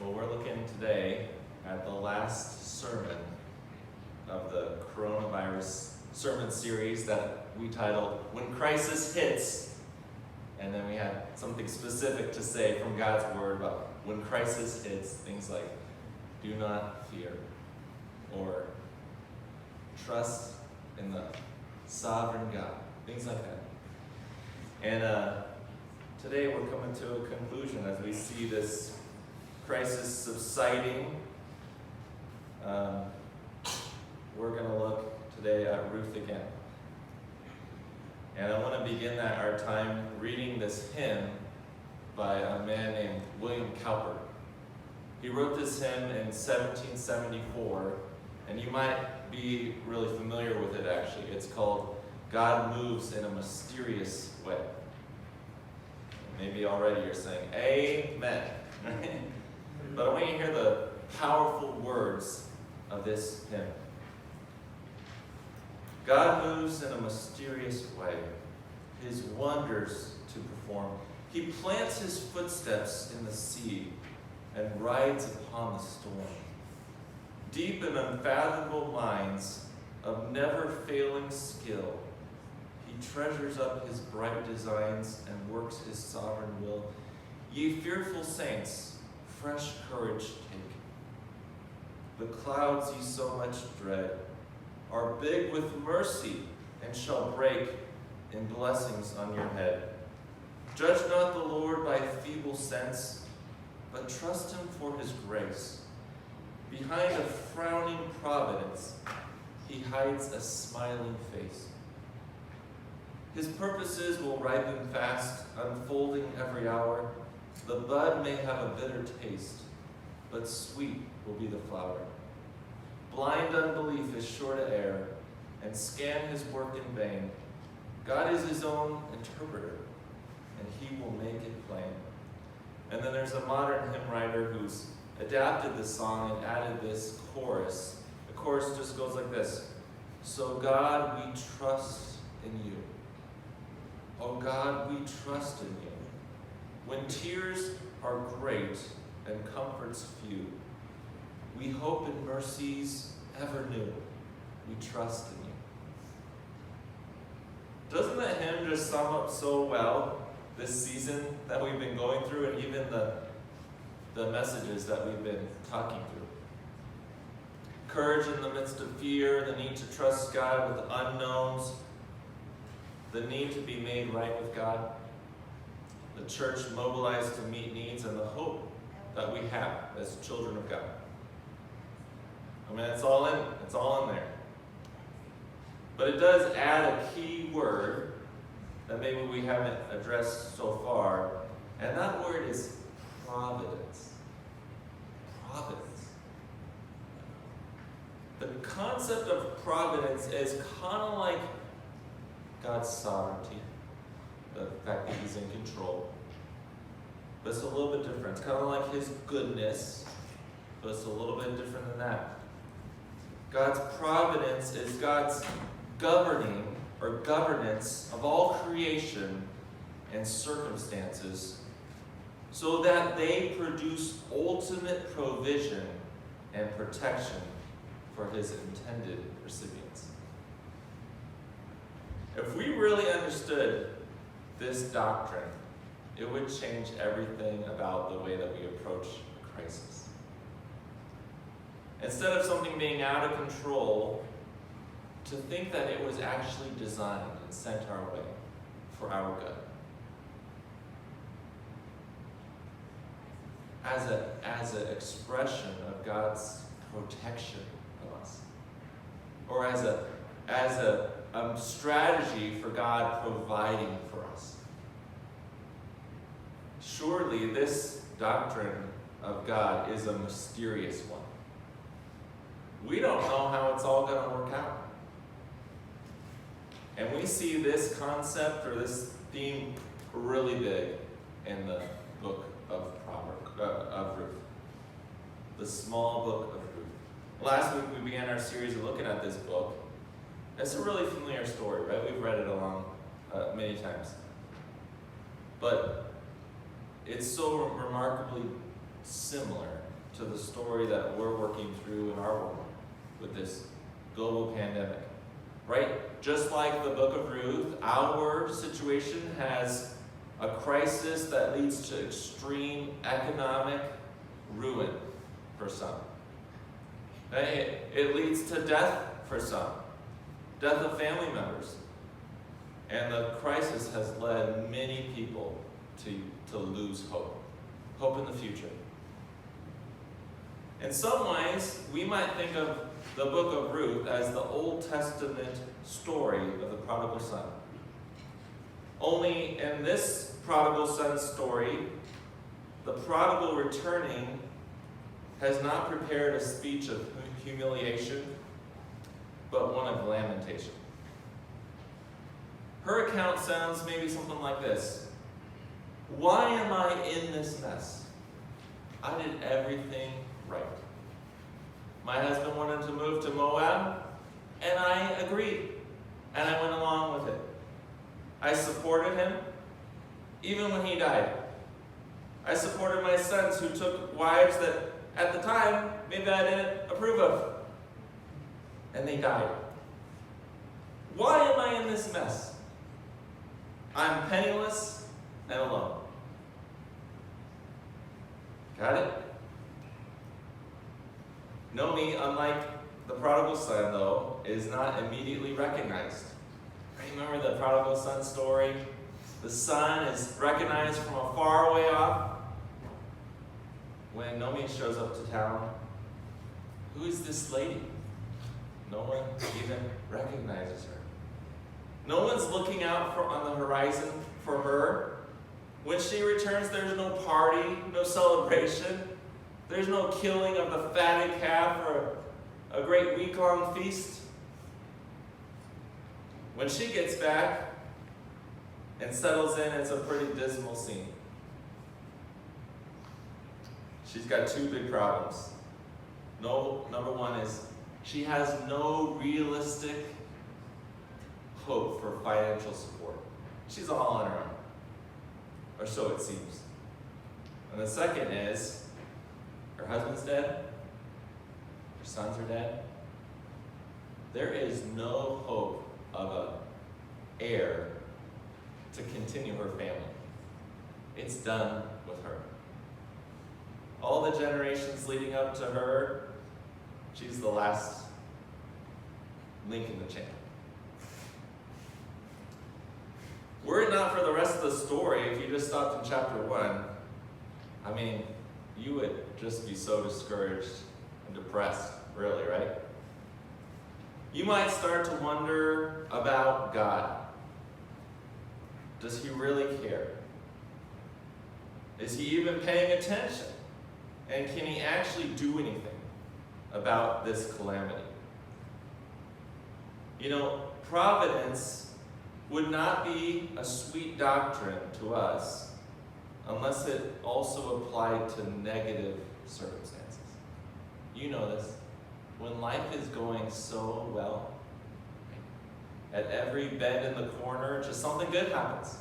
Well, we're looking today at the last sermon of the coronavirus sermon series that we titled, When Crisis Hits. And then we had something specific to say from God's Word about when crisis hits, things like, do not fear, or trust in the sovereign God, things like that. And today we're coming to a conclusion as we see this crisis subsiding. We're going to look today at Ruth again. And I want to begin our time reading this hymn by a man named William Cowper. He wrote this hymn in 1774, and you might be really familiar with it actually. It's called God Moves in a Mysterious Way. Maybe already you're saying, Amen. But I want you to hear the powerful words of this hymn. God moves in a mysterious way, his wonders to perform. He plants his footsteps in the sea and rides upon the storm. Deep and unfathomable minds of never-failing skill, he treasures up his bright designs and works his sovereign will. Ye fearful saints, fresh courage take. The clouds ye so much dread are big with mercy and shall break in blessings on your head. Judge not the Lord by feeble sense, but trust him for his grace. Behind a frowning providence, he hides a smiling face. His purposes will ripen fast, unfolding every hour. The bud may have a bitter taste, but sweet will be the flower. Blind unbelief is sure to err and scan his work in vain. God is his own interpreter, and he will make it plain. And then there's a modern hymn writer who's adapted the song and added this chorus. The chorus just goes like this. So God, we trust in you. Oh God, we trust in you. When tears are great and comforts few, we hope in mercies ever new. We trust in you. Doesn't that hymn just sum up so well this season that we've been going through, and even the messages that we've been talking through? Courage in the midst of fear, the need to trust God with unknowns, the need to be made right with God, the church mobilized to meet needs, and the hope that we have as children of God. I mean, it's all in there. But it does add a key word that maybe we haven't addressed so far, and that word is providence. Providence. The concept of providence is kind of like God's sovereignty, the fact that he's in control. But it's a little bit different. It's kind of like his goodness, but it's a little bit different than that. God's providence is God's governing or governance of all creation and circumstances so that they produce ultimate provision and protection for his intended recipients. If we really understood this doctrine, it would change everything about the way that we approach a crisis. Instead of something being out of control, to think that it was actually designed and sent our way for our good. As an expression of God's protection of us. Or as a strategy for God providing for us. Surely this doctrine of God is a mysterious one. We don't know how it's all going to work out. And we see this concept or this theme really big in the book of Ruth. The small book of Ruth. Last week we began our series of looking at this book. It's a really familiar story, right? We've read it along many times. But it's so remarkably similar to the story that we're working through in our world with this global pandemic, right? Just like the book of Ruth, our situation has a crisis that leads to extreme economic ruin for some. It leads to death for some, death of family members. And the crisis has led many people to lose hope in the future. In some ways, we might think of the book of Ruth as the Old Testament story of the prodigal son. Only in this prodigal son story, the prodigal returning has not prepared a speech of humiliation, but one of lamentation. Her account sounds maybe something like this. Why am I in this mess? I did everything right. My husband wanted to move to Moab, and I agreed, and I went along with it. I supported him, even when he died. I supported my sons who took wives that, at the time, maybe I didn't approve of, and they died. Why am I in this mess? I'm penniless and alone. Got it? Naomi, unlike the prodigal son, though, is not immediately recognized. Remember the prodigal son story? The son is recognized from a far way off. When Naomi shows up to town, who is this lady? No one even recognizes her. No one's looking out on the horizon for her. When she returns, there's no party, no celebration. There's no killing of the fatted calf or a great week-long feast. When she gets back and settles in, it's a pretty dismal scene. She's got two big problems. Number one is she has no realistic hope for financial support. She's all on her own, or so it seems. And the second is her husband's dead, her sons are dead. There is no hope of an heir to continue her family. It's done with her. All the generations leading up to her, she's the last link in the chain. Were it not for the rest of the story, if you just stopped in chapter 1, I mean, you would just be so discouraged and depressed, really, right? You might start to wonder about God. Does he really care? Is he even paying attention? And can he actually do anything about this calamity? You know, providence would not be a sweet doctrine to us unless it also applied to negative circumstances. You know this. When life is going so well, at every bend in the corner, just something good happens.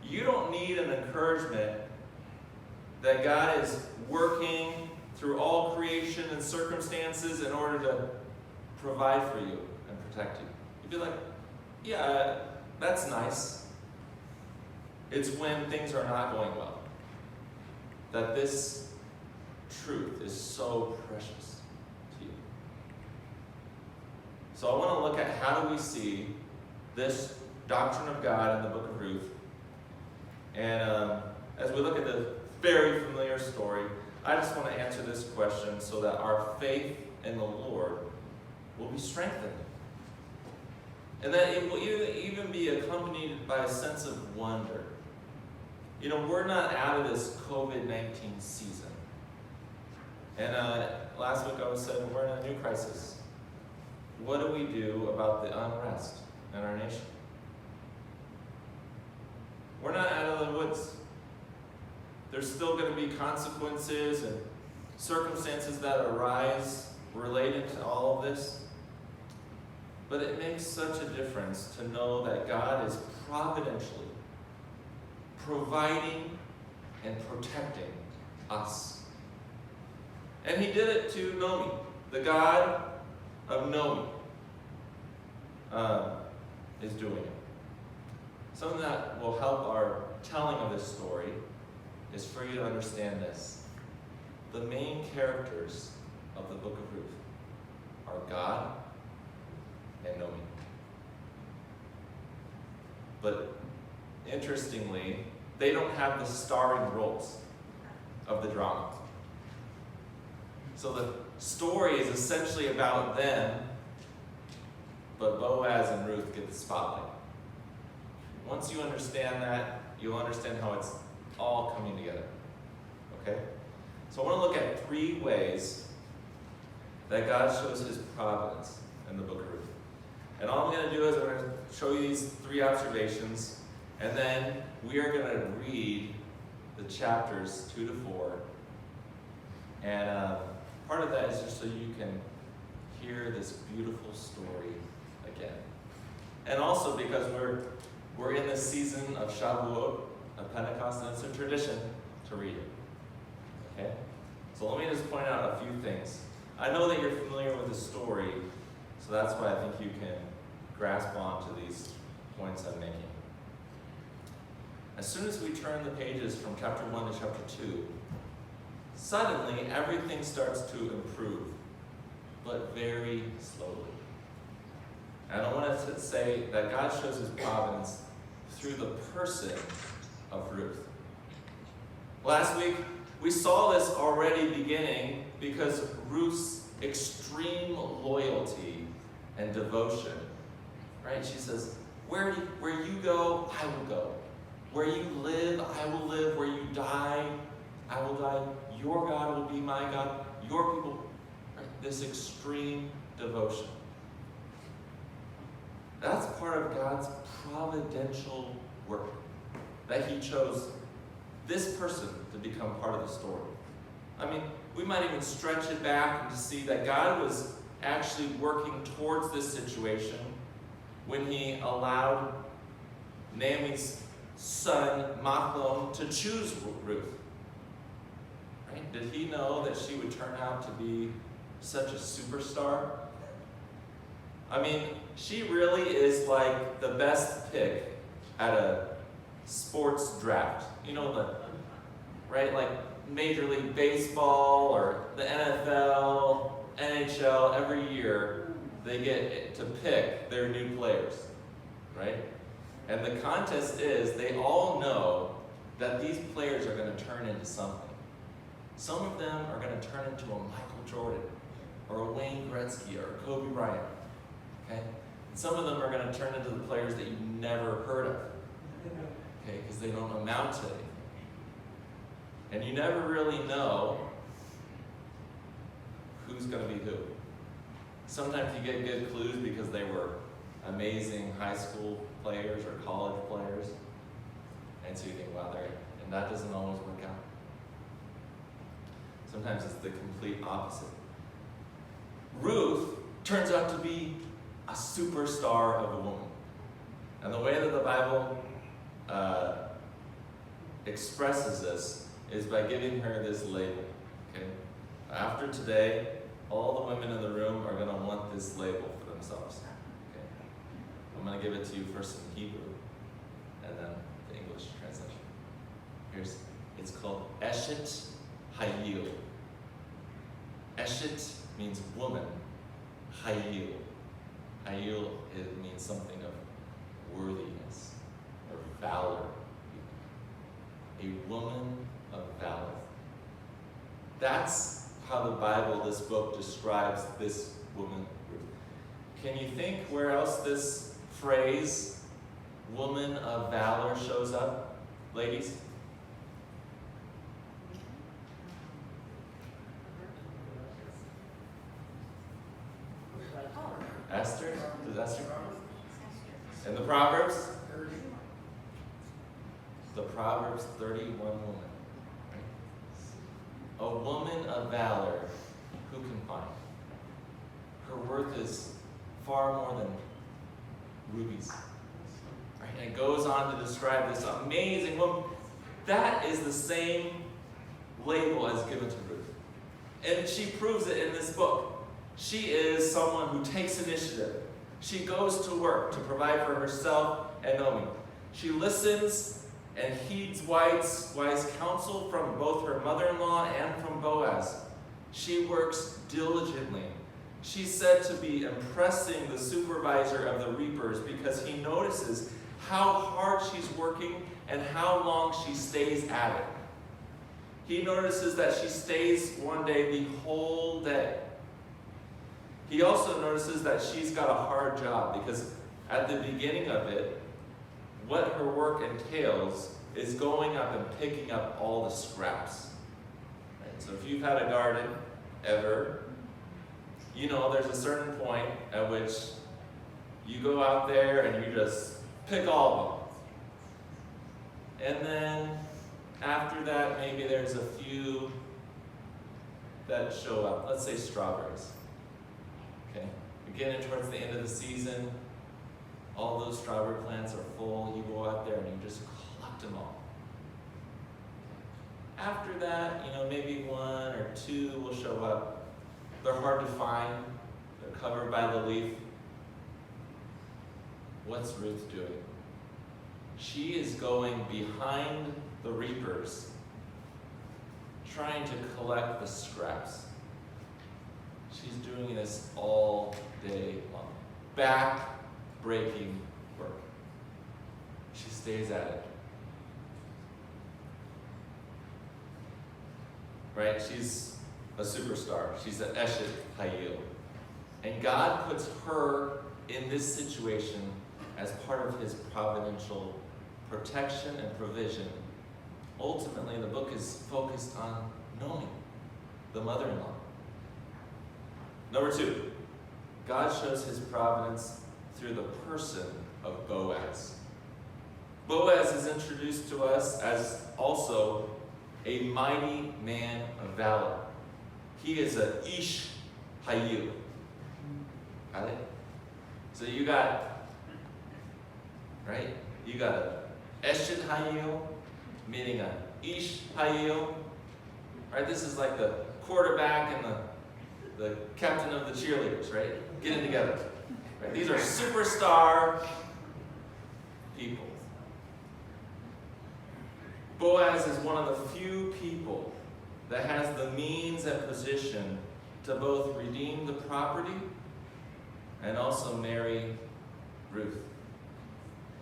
You don't need an encouragement that God is working through all creation and circumstances in order to provide for you and protect you. You'd be like, yeah, that's nice. It's when things are not going well that this truth is so precious to you. So I want to look at how do we see this doctrine of God in the book of Ruth. And as we look at the very familiar story, I just want to answer this question so that our faith in the Lord will be strengthened. And that it will even be accompanied by a sense of wonder. You know, we're not out of this COVID-19 season. And last week I was saying we're in a new crisis. What do we do about the unrest in our nation? We're not out of the woods. There's still going to be consequences and circumstances that arise related to all of this. But it makes such a difference to know that God is providentially providing and protecting us. And he did it to Nomi. The God of Nomi is doing it. Something that will help our telling of this story is for you to understand this. The main characters of the book of Ruth are God and Nomi. But interestingly, they don't have the starring roles of the drama. So the story is essentially about them, but Boaz and Ruth get the spotlight. Once you understand that, you'll understand how it's all coming together. Okay? So I want to look at 3 ways that God shows his providence in the book of Ruth. And all I'm going to do is I'm going to show you these 3 observations, and then we are going to read the chapters 2 to 4. And part of that is just so you can hear this beautiful story again. And also because we're in the season of Shavuot, of Pentecost, and it's a tradition to read it. Okay? So let me just point out a few things. I know that you're familiar with the story, so that's why I think you can grasp onto these points I'm making. As soon as we turn the pages from chapter 1 to chapter 2, suddenly everything starts to improve, but very slowly. And I want to say that God shows his providence through the person of Ruth. Last week, we saw this already beginning because Ruth's extreme loyalty and devotion, right? She says, where you go, I will go. Where you live, I will live. Where you die, I will die. Your God will be my God. Your people, right? This extreme devotion. That's part of God's providential work, that he chose this person to become part of the story. I mean, we might even stretch it back and to see that God was actually working towards this situation when he allowed Naomi's son, Machlon, to choose Ruth. Right? Did he know that she would turn out to be such a superstar? I mean, she really is like the best pick at a sports draft. You know, right? Like Major League Baseball or the NFL, NHL, every year they get to pick their new players, right? And the contest is, they all know that these players are going to turn into something. Some of them are going to turn into a Michael Jordan, or a Wayne Gretzky, or a Kobe Bryant. Okay? And some of them are going to turn into the players that you've never heard of. Okay? Because they don't amount to anything. And you never really know who's going to be who. Sometimes you get good clues because they were amazing high school players or college players. And so you think, wow, and that doesn't always work out. Sometimes it's the complete opposite. Ruth turns out to be a superstar of a woman. And the way that the Bible expresses this is by giving her this label. Okay? After today, all the women in the room are going to want this label for themselves. Okay? I'm going to give it to you first in Hebrew, and then the English translation. It's called Eshet Hayil. Eshet means woman. Hayil. Hayil, it means something of worthiness or valor. A woman of valor. That's how the Bible, this book, describes this woman, Ruth. Can you think where else this phrase, woman of valor, shows up? Ladies? Esther? Does Esther? In the Proverbs? The Proverbs 31 woman. Right? A woman of valor, who can find? Her worth is far more than rubies. Right? And it goes on to describe this amazing woman. That is the same label as given to Ruth. And she proves it in this book. She is someone who takes initiative. She goes to work to provide for herself and Naomi. She listens and heeds wise counsel from both her mother-in-law and from Boaz. She works diligently. She's said to be impressing the supervisor of the reapers because he notices how hard she's working and how long she stays at it. He notices that she stays one day the whole day. He also notices that she's got a hard job because at the beginning of it, what her work entails is going up and picking up all the scraps. Right? So if you've had a garden ever, you know there's a certain point at which you go out there and you just pick all of them. And then after that, maybe there's a few that show up. Let's say strawberries. Okay, you're getting towards the end of the season. All those strawberry plants are full. You go out there and you just collect them all. After that, maybe one or two will show up. They're hard to find. They're covered by the leaf. What's Ruth doing? She is going behind the reapers, trying to collect the scraps. She's doing this all day long. Back-breaking work. She stays at it. Right? She's a superstar. She's an Eshet Hayil. And God puts her in this situation as part of his providential protection and provision. Ultimately, the book is focused on Naomi, the mother-in-law. Number 2, God shows his providence through the person of Boaz. Boaz is introduced to us as also a mighty man of valor. He is a Ish Hayil. Got it? So you got a Eshet Hayil, meaning a Ish Hayil. Right? This is like the quarterback and the captain of the cheerleaders, right? Getting together. Right? These are superstar people. Boaz is one of the few people that has the means and position to both redeem the property and also marry Ruth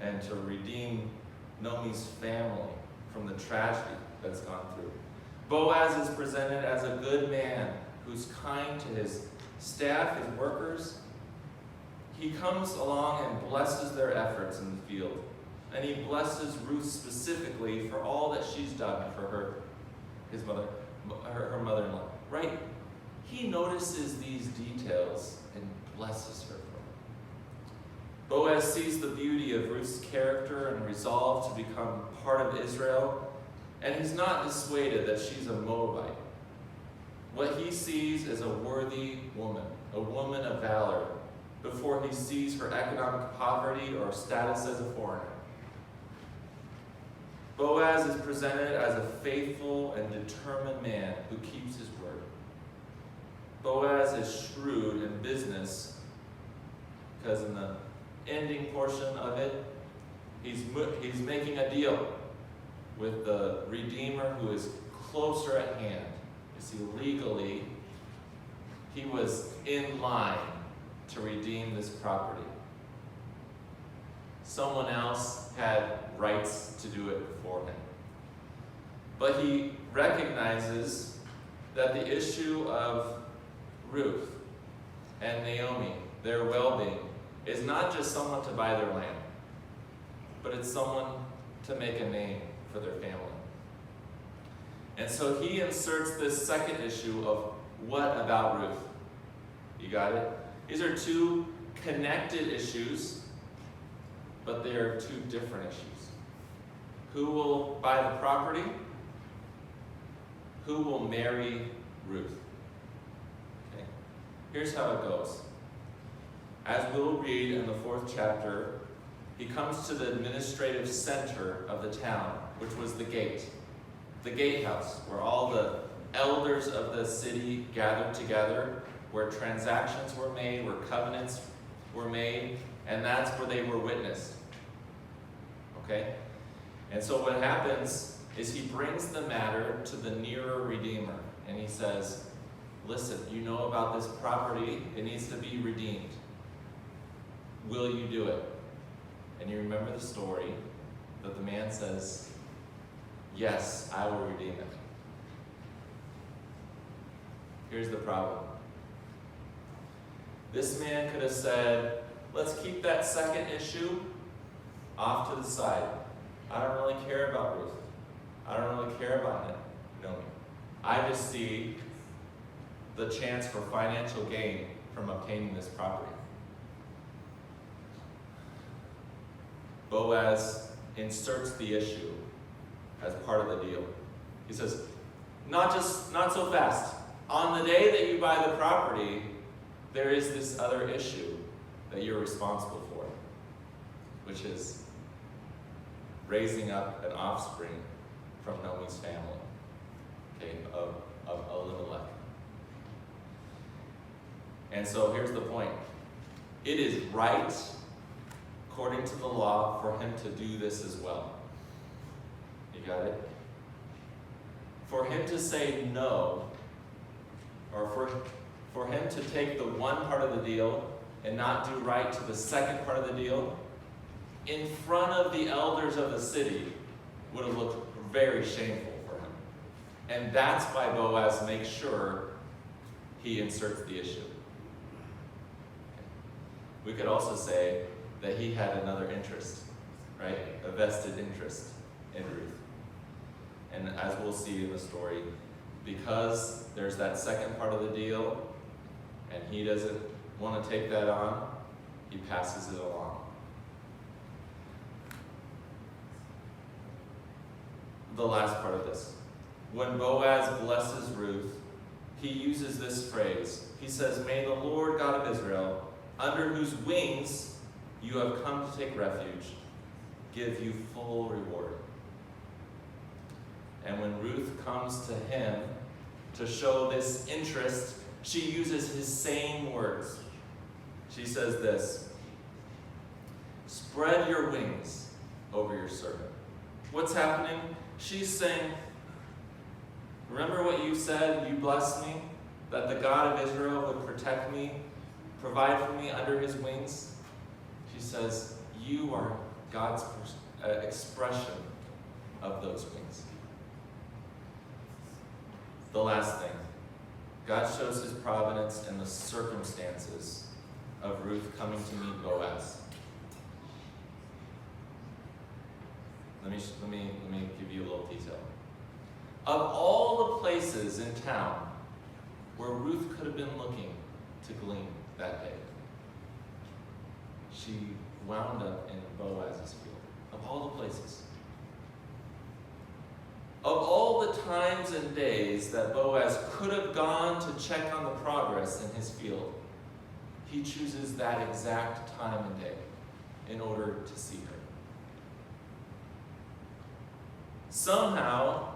and to redeem Naomi's family from the tragedy that's gone through. Boaz is presented as a good man who's kind to his staff, his workers. He comes along and blesses their efforts in the field. And he blesses Ruth specifically for all that she's done for her mother-in-law. Right? He notices these details and blesses her for them. Boaz sees the beauty of Ruth's character and resolve to become part of Israel. And he's not dissuaded that she's a Moabite. What he sees is a worthy woman, a woman of valor, before he sees her economic poverty or status as a foreigner. Boaz is presented as a faithful and determined man who keeps his word. Boaz is shrewd in business because in the ending portion of it, he's making a deal with the Redeemer who is closer at hand. You see, legally, he was in line to redeem this property. Someone else had rights to do it before him. But he recognizes that the issue of Ruth and Naomi, their well-being, is not just someone to buy their land, but it's someone to make a name for their family. And so he inserts this second issue of what about Ruth? You got it? These are two connected issues, but they are two different issues. Who will buy the property? Who will marry Ruth? Okay. Here's how it goes. As we'll read in the 4th chapter, he comes to the administrative center of the town, which was the gate. the gatehouse, where all the elders of the city gathered together, where transactions were made, where covenants were made, and that's where they were witnessed. Okay? And so what happens is he brings the matter to the nearer Redeemer, and he says, listen, you know about this property, it needs to be redeemed. Will you do it? And you remember the story that the man says, yes, I will redeem it. Here's the problem. This man could have said, let's keep that second issue off to the side. I don't really care about Ruth. I don't really care about it. No. I just see the chance for financial gain from obtaining this property. Boaz inserts the issue as part of the deal. He says, not so fast. On the day that you buy the property, there is this other issue that you're responsible for, which is raising up an offspring from Naomi's family, okay, of Elimelech. And so here's the point. It is right, according to the law, for him to do this as well. You got it? For him to say no, or for him to take the one part of the deal and not do right to the second part of the deal, in front of the elders of the city, would have looked very shameful for him. And that's why Boaz makes sure he inserts the issue. We could also say that he had another interest, right? A vested interest in Ruth. And as we'll see in the story, because there's that second part of the deal, and he doesn't want to take that on, he passes it along. The last part of this. When Boaz blesses Ruth, he uses this phrase. He says, may the Lord God of Israel, under whose wings you have come to take refuge, give you full reward. And when Ruth comes to him to show this interest, she uses his same words. She says this, spread your wings over your servant. What's happening? She's saying, remember what you said, you blessed me, that the God of Israel would protect me, provide for me under his wings? She says, you are God's expression of those wings. The last thing, God shows his providence in the circumstances of Ruth coming to meet Boaz. Let me give you a little detail. Of all the places in town where Ruth could have been looking to glean that day, she wound up in Boaz's field. Of all the places. Of all the times and days that Boaz could have gone to check on the progress in his field, he chooses that exact time and day in order to see her. Somehow,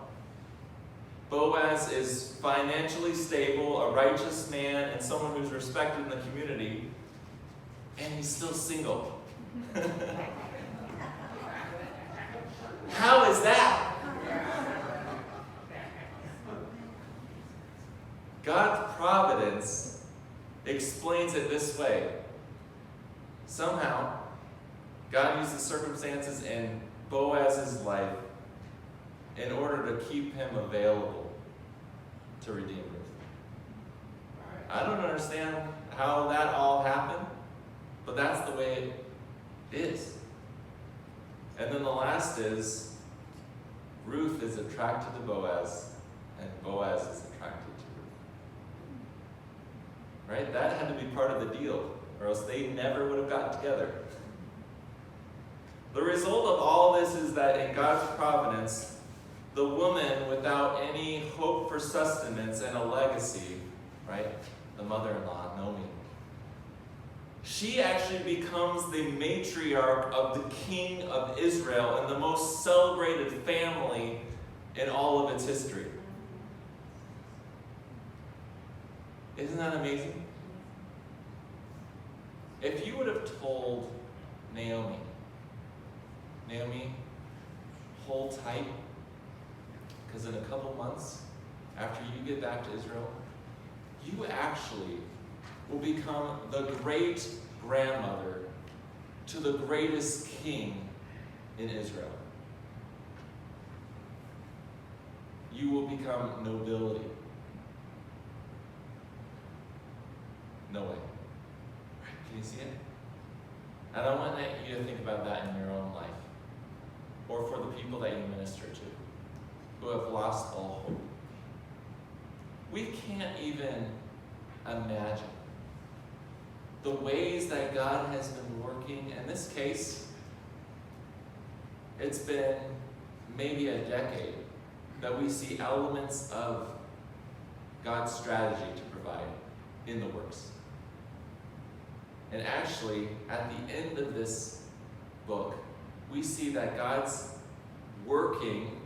Boaz is financially stable, a righteous man, and someone who's respected in the community, and he's still single. How is that? God's providence explains it this way. Somehow, God used the circumstances in Boaz's life in order to keep him available to redeem Ruth. I don't understand how that all happened, but that's the way it is. And then the last is, Ruth is attracted to Boaz, and Boaz is attracted to Ruth. Right? That had to be part of the deal, or else they never would have gotten together. The result of all this is that in God's providence, the woman without any hope for sustenance and a legacy, right? The mother-in-law, Naomi, she actually becomes the matriarch of the king of Israel and the most celebrated family in all of its history. Isn't that amazing? If you would have told Naomi, hold tight, because in a couple months, after you get back to Israel, you actually will become the great-grandmother to the greatest king in Israel. You will become nobility. No way. Can you see it? And I want you to think about that in your own life, or for the people that you minister to, who have lost all hope. We can't even imagine the ways that God has been working. In this case, it's been maybe a decade that we see elements of God's strategy to provide in the works. And actually, at the end of this book, we see that God's working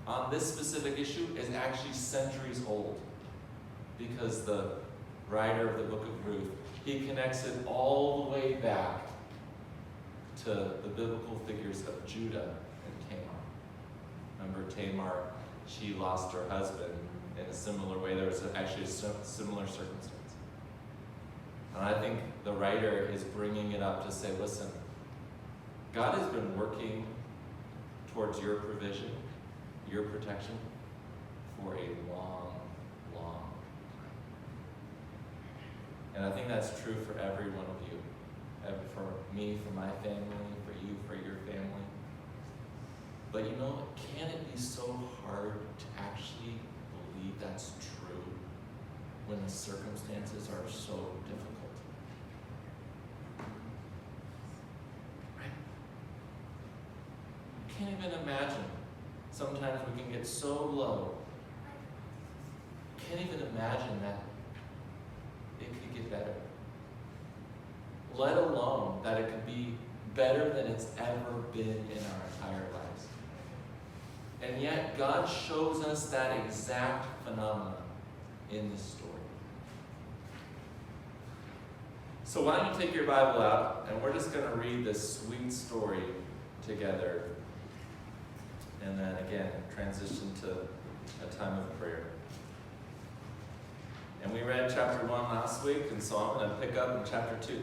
on this specific issue is actually centuries old. Because the writer of the book of Ruth, he connects it all the way back to the biblical figures of Judah and Tamar. Remember Tamar, she lost her husband in a similar way. There was actually a similar circumstance. And I think the writer is bringing it up to say, listen, God has been working towards your provision, your protection, for a long, long time. And I think that's true for every one of you. For me, for my family, for you, for your family. But you know, can it be so hard to actually believe that's true when the circumstances are so difficult? Can't even imagine. Sometimes we can get so low. Can't even imagine that it could get better. Let alone that it could be better than it's ever been in our entire lives. And yet God shows us that exact phenomenon in this story. So why don't you take your Bible out, and we're just going to read this sweet story together. And then again, transition to a time of prayer. And we read chapter 1 last week, and so I'm going to pick up in chapter 2.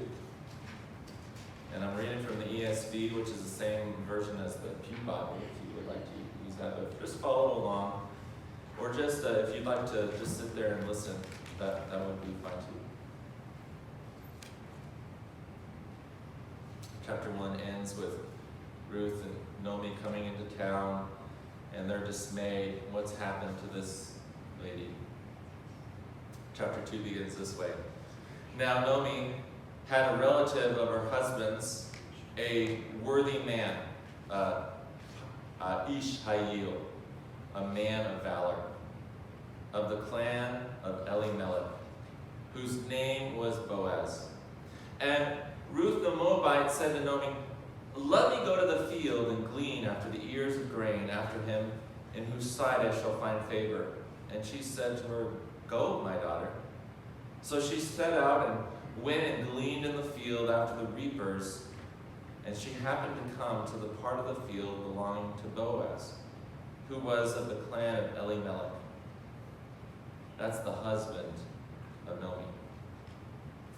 And I'm reading from the ESV, which is the same version as the Pew Bible, if you would like to use that. But just follow along. Or just, if you'd like to just sit there and listen, that would be fine too. Chapter 1 ends with Ruth and Naomi coming into town, and they're dismayed. What's happened to this lady? Chapter 2 begins this way. Now Naomi had a relative of her husband's, a worthy man, Ishmael, a man of valor, of the clan of Elimelech, whose name was Boaz. And Ruth the Moabite said to Naomi, "Let me go to the field and glean after the ears of grain after him, in whose sight I shall find favor." And she said to her, "Go, my daughter." So she set out and went and gleaned in the field after the reapers. And she happened to come to the part of the field belonging to Boaz, who was of the clan of Elimelech. That's the husband of Naomi,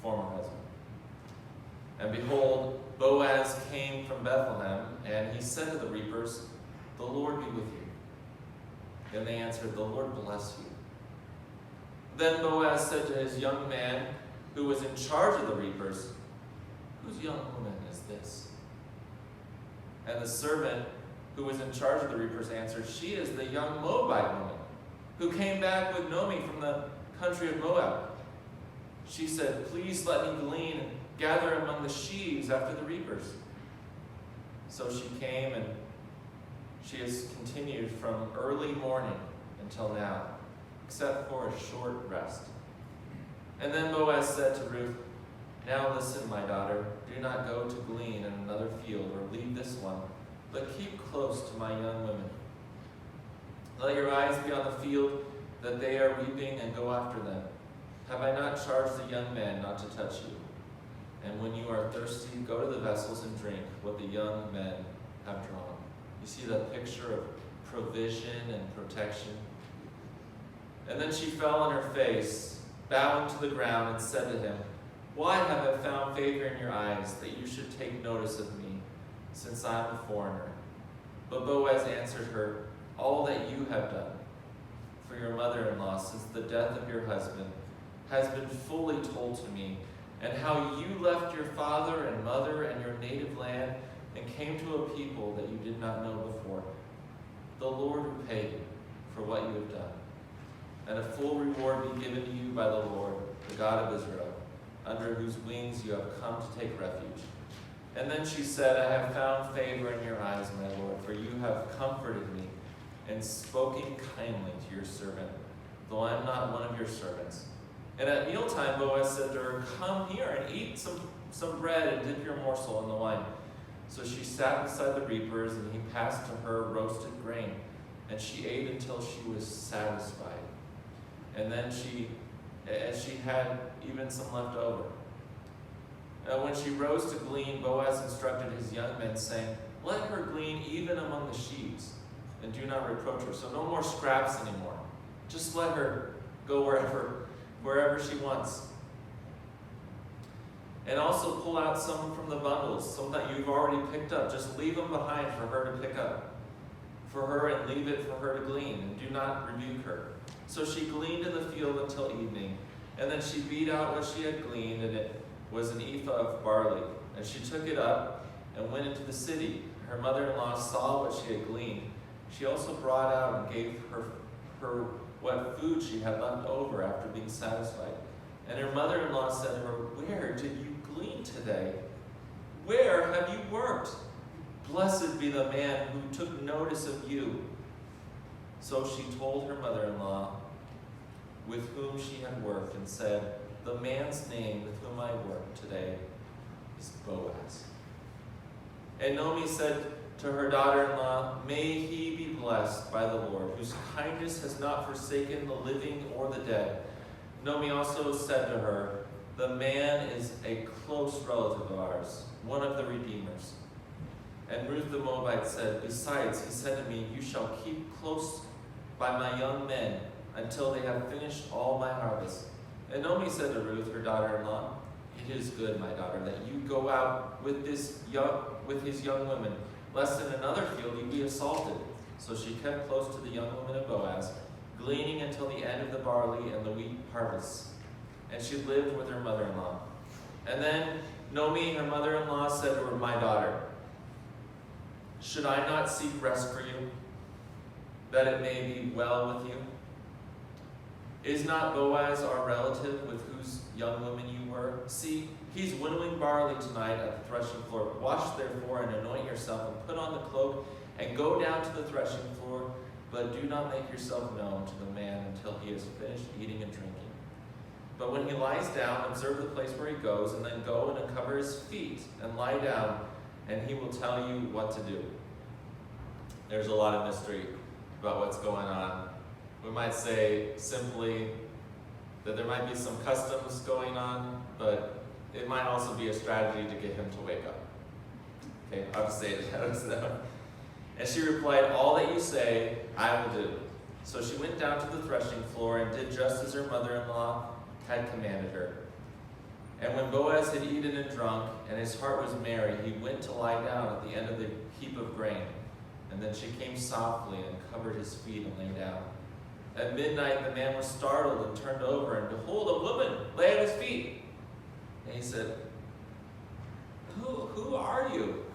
former husband. And behold, Boaz came from Bethlehem, and he said to the reapers, "The Lord be with you." Then they answered, "The Lord bless you." Then Boaz said to his young man, who was in charge of the reapers, "Whose young woman is this?" And the servant who was in charge of the reapers answered, "She is the young Moabite woman, who came back with Naomi from the country of Moab." She said, "Please let me glean and gather among the sheaves after the reapers." So she came, and she has continued from early morning until now, except for a short rest. And then Boaz said to Ruth, "Now listen, my daughter, do not go to glean in another field or leave this one, but keep close to my young women." Let your eyes be on the field that they are reaping, and go after them. Have I not charged the young men not to touch you? And when you are thirsty, go to the vessels and drink what the young men have drawn. You see that picture of provision and protection? And then she fell on her face, bowing to the ground, and said to him, Why have I found favor in your eyes, that you should take notice of me, since I am a foreigner? But Boaz answered her, All that you have done for your mother-in-law since the death of your husband has been fully told to me, and how you left your father and mother and your native land and came to a people that you did not know before. The Lord repay you for what you have done, and a full reward be given to you by the Lord, the God of Israel, under whose wings you have come to take refuge. And then she said, I have found favor in your eyes, my Lord, for you have comforted me and spoken kindly to your servant, though I am not one of your servants. And at mealtime, Boaz said to her, Come here and eat some bread and dip your morsel in the wine. So she sat beside the reapers, and he passed to her roasted grain, and she ate until she was satisfied. And then she had even some left over. When she rose to glean, Boaz instructed his young men, saying, Let her glean even among the sheaves, and do not reproach her. So no more scraps anymore. Just let her go wherever she wants. And also pull out some from the bundles, some that you've already picked up. Just leave them behind for her to pick up. For her, and leave it for her to glean, and do not rebuke her. So she gleaned in the field until evening, and then she beat out what she had gleaned, and it was an ephah of barley. And she took it up and went into the city. Her mother-in-law saw what she had gleaned. She also brought out and gave her what food she had left over after being satisfied. And her mother-in-law said to her, Where did you glean today? Where have you worked? Blessed be the man who took notice of you. So she told her mother-in-law with whom she had worked, and said, The man's name with whom I work today is Boaz. And Naomi said to her daughter-in-law, May he be blessed by the Lord, whose kindness has not forsaken the living or the dead. Naomi also said to her, The man is a close relative of ours, one of the redeemers. And Ruth the Moabite said, Besides, he said to me, You shall keep close by my young men until they have finished all my harvest. And Naomi said to Ruth, her daughter-in-law, It is good, my daughter, that you go out with his young women, lest in another field you be assaulted. So she kept close to the young women of Boaz, gleaning until the end of the barley and the wheat harvests. And she lived with her mother-in-law. And then Naomi, her mother-in-law, said to her, My daughter, should I not seek rest for you, that it may be well with you? Is not Boaz our relative, with whose young women you were? See, he's winnowing barley tonight at the threshing floor. Wash therefore and anoint yourself, and put on the cloak, and go down to the threshing floor, but do not make yourself known to the man until he has finished eating and drinking. But when he lies down, observe the place where he goes, and then go and uncover his feet, and lie down, and he will tell you what to do. There's a lot of mystery about what's going on. We might say simply that there might be some customs going on, but it might also be a strategy to get him to wake up. Okay, I'll just say it as that. And she replied, All that you say, I will do. So she went down to the threshing floor and did just as her mother-in-law had commanded her. And when Boaz had eaten and drunk, and his heart was merry, he went to lie down at the end of the heap of grain. And then she came softly and covered his feet and lay down. At midnight the man was startled and turned over, and behold, a woman lay at his feet. And he said, Who are you?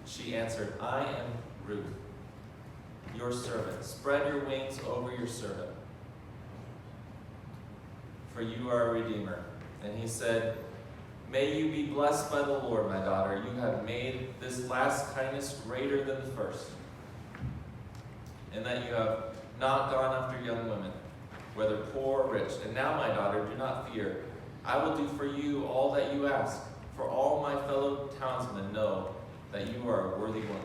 She answered, I am Ruth, your servant. Spread your wings over your servant, for you are a redeemer. And he said, May you be blessed by the Lord, my daughter. You have made this last kindness greater than the first, and that you have not gone after young women, whether poor or rich. And now, my daughter, do not fear. I will do for you all that you ask, for all my fellow townsmen know that you are a worthy woman.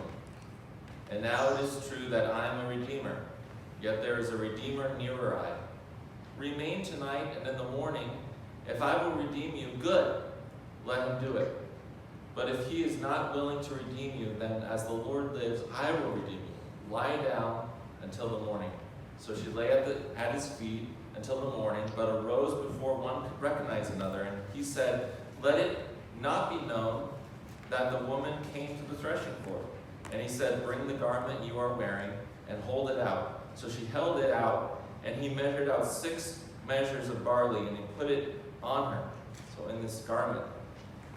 And now it is true that I am a redeemer, yet there is a Redeemer nearer I. Remain tonight, and in the morning, if I will redeem you, good, let him do it. But if he is not willing to redeem you, then as the Lord lives, I will redeem you. Lie down until the morning. So she lay at his feet until the morning, but arose before one could recognize another. And he said, let it not be known that the woman came to the threshing floor. And he said, bring the garment you are wearing and hold it out. So she held it out, and he measured out 6 measures of barley, and he put it on her, so in this garment.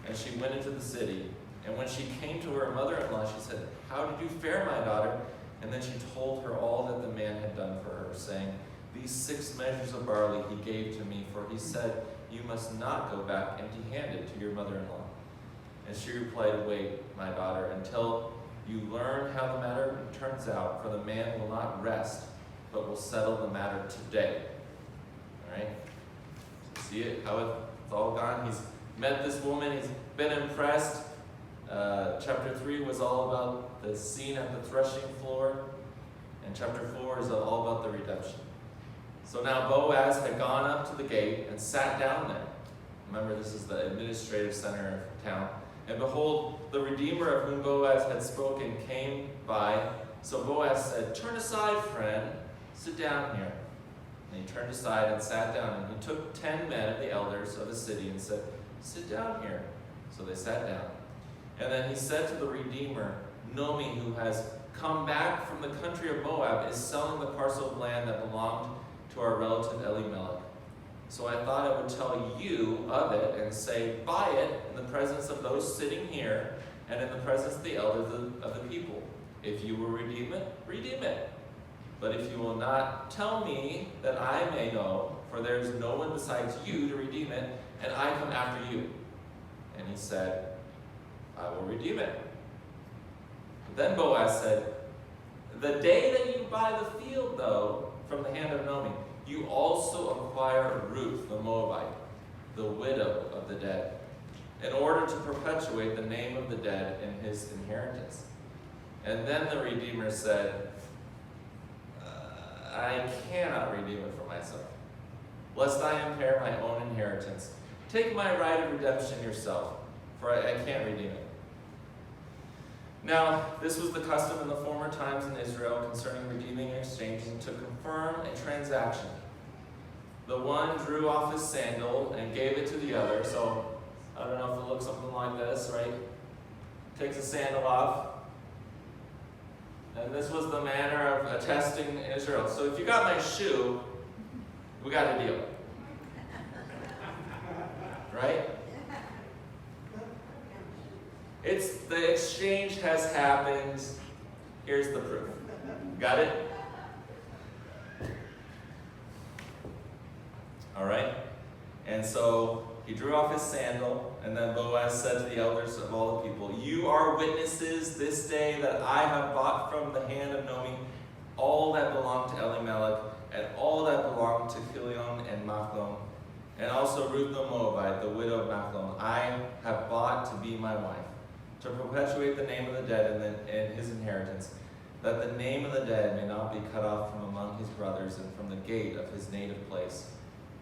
And she went into the city. And when she came to her mother-in-law, she said, how did you fare, my daughter? And then she told her all that the man had done for her, saying, these 6 measures of barley he gave to me, for he said, you must not go back empty-handed to your mother-in-law. And she replied, wait, my daughter, until you learn how the matter turns out, for the man will not rest, but will settle the matter today. All right? So see it, how it's all gone? He's met this woman, he's been impressed. Chapter 3 was all about the scene at the threshing floor, and chapter 4 is all about the redemption. So now Boaz had gone up to the gate and sat down there. Remember, this is the administrative center of town. And behold, the Redeemer of whom Boaz had spoken came by. So Boaz said, turn aside, friend, sit down here. And he turned aside and sat down, and he took 10 men of the elders of the city and said, sit down here. So they sat down. And then he said to the Redeemer, Nomi, who has come back from the country of Moab, is selling the parcel of land that belonged to our relative Elimelech. So I thought I would tell you of it and say, buy it in the presence of those sitting here and in the presence of the elders of the people. If you will redeem it, redeem it. But if you will not, tell me that I may know, for there is no one besides you to redeem it, and I come after you. And he said, I will redeem it. But then Boaz said, the day that you buy the field, though, from the hand of Naomi, you also acquire Ruth the Moabite, the widow of the dead, in order to perpetuate the name of the dead in his inheritance. And then the Redeemer said, I cannot redeem it for myself, lest I impair my own inheritance. Take my right of redemption yourself, for I can't redeem it. Now, this was the custom in the former times in Israel concerning redeeming and exchanging to confirm a transaction. The one drew off his sandal and gave it to the other. So, I don't know if it looks something like this, right? Takes a sandal off. And this was the manner of attesting in Israel. So if you got my shoe, we got a deal. Right? The exchange has happened. Here's the proof. Got it? All right? And so he drew off his sandal, and then Boaz said to the elders of all the people, you are witnesses this day that I have bought from the hand of Naomi all that belonged to Elimelech, and all that belonged to Chilion and Machlon, and also Ruth the Moabite, the widow of Machlon, I have bought to be my wife, to perpetuate the name of the dead in his inheritance, that the name of the dead may not be cut off from among his brothers and from the gate of his native place.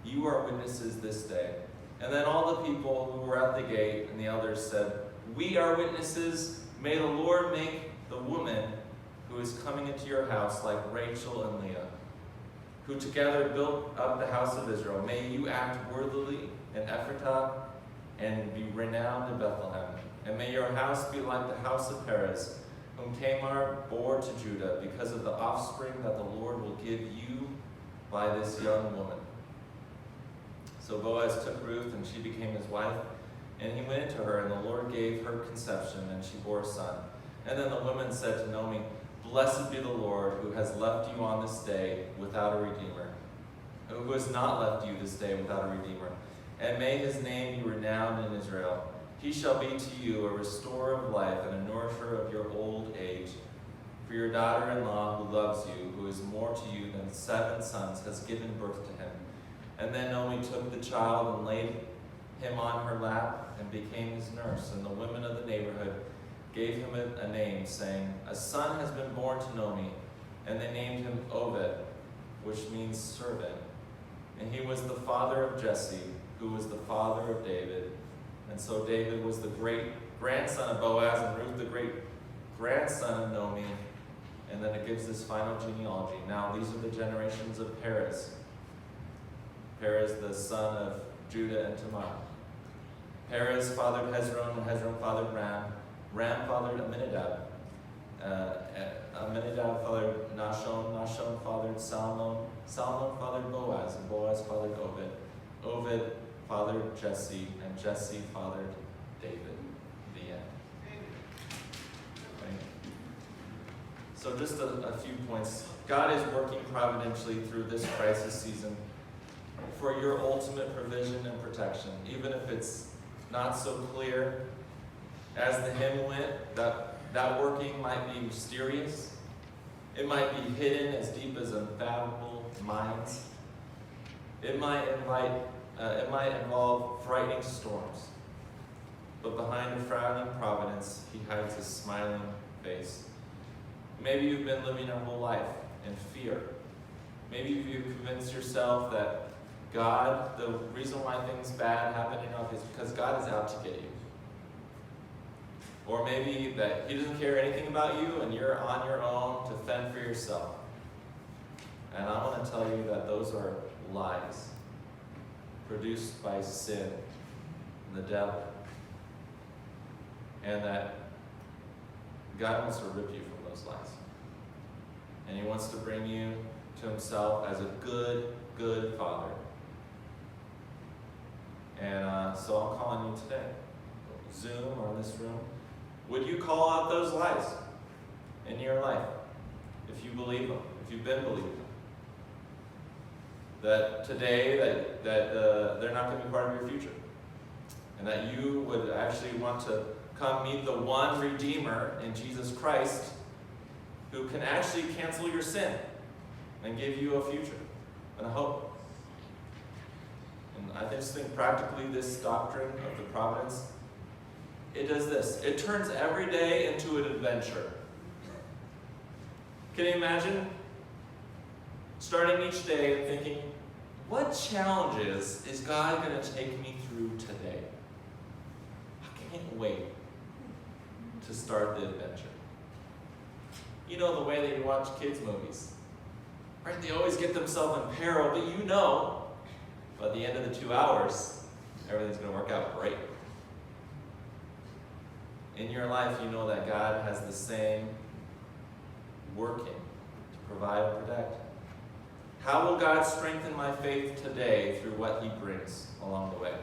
You are witnesses this day. And then all the people who were at the gate and the elders said, we are witnesses. May the Lord make the woman who is coming into your house like Rachel and Leah, who together built up the house of Israel. May you act worthily in Ephratah and be renowned in Bethlehem. And may your house be like the house of Perez, whom Tamar bore to Judah, because of the offspring that the Lord will give you by this young woman. So Boaz took Ruth, and she became his wife, and he went into her, and the Lord gave her conception, and she bore a son. And then the woman said to Naomi, blessed be the Lord, who has left you on this day without a redeemer, who has not left you this day without a redeemer. And may his name be renowned in Israel. He shall be to you a restorer of life and a nourisher of your old age. For your daughter-in-law who loves you, who is more to you than 7 sons, has given birth to him. And then Naomi took the child and laid him on her lap and became his nurse. And the women of the neighborhood gave him a name, saying, a son has been born to Naomi. And they named him Obed. which means servant. And he was the father of Jesse, who was the father of David. And so David was the great-grandson of Boaz, and Ruth the great-grandson of Naomi. And then it gives this final genealogy. Now, these are the generations of Perez. Perez, the son of Judah and Tamar. Perez fathered Hezron, and Hezron fathered Ram. Ram fathered Amminadab. Amminadab fathered Nahshon. Nahshon fathered Salmon. Salmon fathered Boaz, and Boaz fathered Obed. Obed fathered Jesse, and Jesse fathered David. The end. Right? So just a few points. God is working providentially through this crisis season for your ultimate provision and protection, even if it's not so clear. As the hymn went, that working might be mysterious. It might be hidden as deep as unfathomable minds. It might involve frightening storms. But behind a frowning providence, he hides his smiling face. Maybe you've been living your whole life in fear. Maybe you've convinced yourself that God, the reason why things bad happen in your life is because God is out to get you. Or maybe that he doesn't care anything about you and you're on your own to fend for yourself. And I want to tell you that those are lies produced by sin and the devil. And that God wants to rip you from those lies. And he wants to bring you to himself as a good, good father. And so I'm calling you today, Zoom or in this room. Would you call out those lies in your life if you believe them, if you've been believing them? That today that they're not going to be part of your future. And that you would actually want to come meet the one Redeemer in Jesus Christ who can actually cancel your sin and give you a future and a hope. And I just think practically this doctrine of the providence, it does this. It turns every day into an adventure. Can you imagine starting each day and thinking, what challenges is God going to take me through today? I can't wait to start the adventure. You know the way that you watch kids' movies, right? They always get themselves in peril, but you know, by the end of the 2 hours, everything's going to work out great. In your life, you know that God has the same working to provide and protect. How will God strengthen my faith today through what he brings along the way?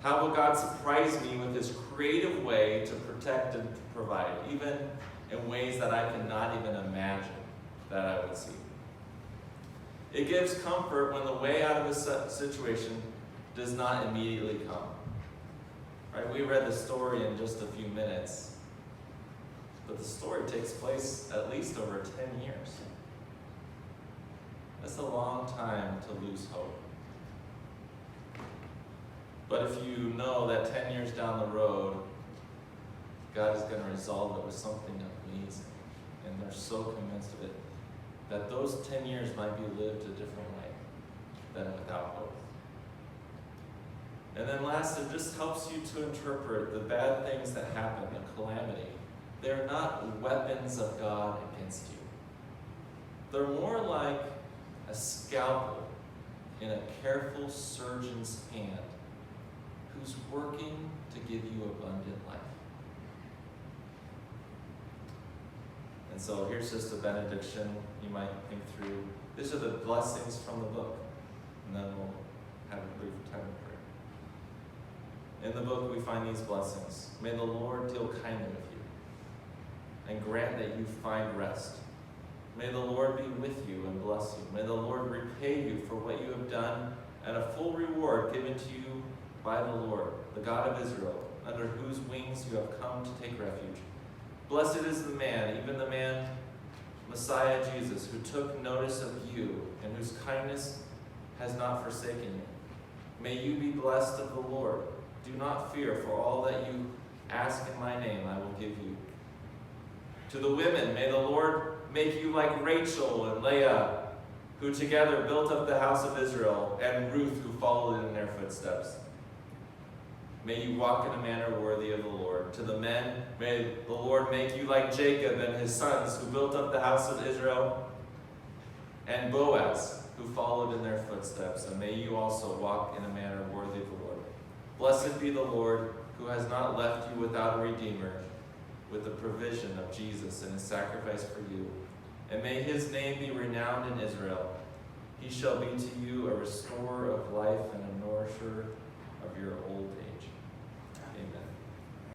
How will God surprise me with his creative way to protect and to provide, even in ways that I cannot even imagine that I would see? It gives comfort when the way out of a situation does not immediately come. Right? We read the story in just a few minutes, but the story takes place at least over 10 years. That's a long time to lose hope. But if you know that 10 years down the road, God is going to resolve it with something amazing, and they're so convinced of it, that those 10 years might be lived a different way than without hope. And then last, it just helps you to interpret the bad things that happen, the calamity. They're not weapons of God against you. They're more like a scalpel in a careful surgeon's hand who's working to give you abundant life. And so here's just a benediction you might think through. These are the blessings from the book. And then we'll have a brief time of prayer. In the book we find these blessings. May the Lord deal kindly with you and grant that you find rest. May the Lord be with you and bless you. May the Lord repay you for what you have done, and a full reward given to you by the Lord, the God of Israel, under whose wings you have come to take refuge. Blessed is the man, even the man, Messiah Jesus, who took notice of you and whose kindness has not forsaken you. May you be blessed of the Lord. Do not fear, for all that you ask in my name I will give you. To the women, may the Lord make you like Rachel and Leah, who together built up the house of Israel, and Ruth, who followed in their footsteps. May you walk in a manner worthy of the Lord. To the men, may the Lord make you like Jacob and his sons, who built up the house of Israel, and Boaz, who followed in their footsteps. And may you also walk in a manner worthy of the Lord. Blessed be the Lord, who has not left you without a redeemer, with the provision of Jesus and his sacrifice for you. And may his name be renowned in Israel. He shall be to you a restorer of life and a nourisher of your old age.